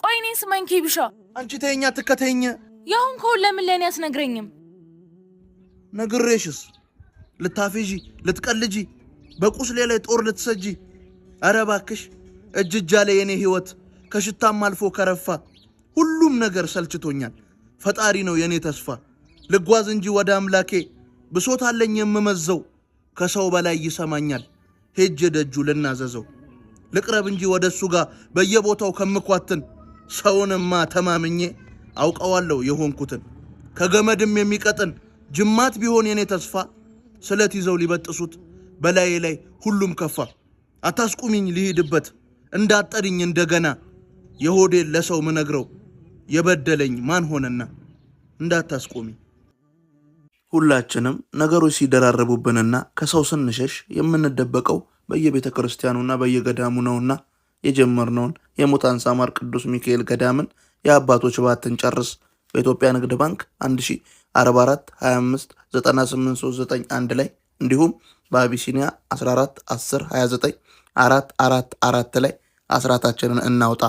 ቆይ እኔን ስማኝ ኬቢሻ። አንቺ ተይኛ ትከተይኝ። ያሁን ከሁሉ ለምን ለኔ ያስነግረኝም? ነግሬሽስ ልታፌጂ ልትቀልጂ በቁስሌ ላይ ጦር ልትሰጂ። አረ እባክሽ እጅጃ ላይ የኔ ህይወት ከሽታም አልፎ ከረፋ። ሁሉም ነገር ሰልችቶኛል። ፈጣሪ ነው የኔ ተስፋ። ልጓዝ እንጂ ወደ አምላኬ ብሶት አለኝ የምመዘው። ከሰው በላይ ይሰማኛል ሄጄ ደጁ ልናዘዘው። ልቅረብ እንጂ ወደሱ ጋር በየቦታው ከምኳትን። ሰውንማ ተማምኜ አውቀዋለሁ የሆንኩትን። ከገመድም የሚቀጥን ጅማት ቢሆን የኔ ተስፋ። ስለት ይዘው ሊበጥሱት በላዬ ላይ ሁሉም ከፋ። አታስቁሚኝ ልሂድበት እንዳጠድኝ እንደገና። የሆዴን ለሰው ምነግረው የበደለኝ ማን ሆነና። እንዳታስቁሚኝ። ሁላችንም ነገሮች ሲደራረቡብንና ከሰው ስንሸሽ የምንደበቀው በየቤተ ክርስቲያኑና በየገዳሙ ነውና የጀመርነውን የሙታንሳ ማር ቅዱስ ሚካኤል ገዳምን የአባቶች ባትን ጨርስ በኢትዮጵያ ንግድ ባንክ 1044 25 98391 ላይ እንዲሁም በአቢሲኒያ 14 10 29 444 ላይ አስራታችንን እናውጣ።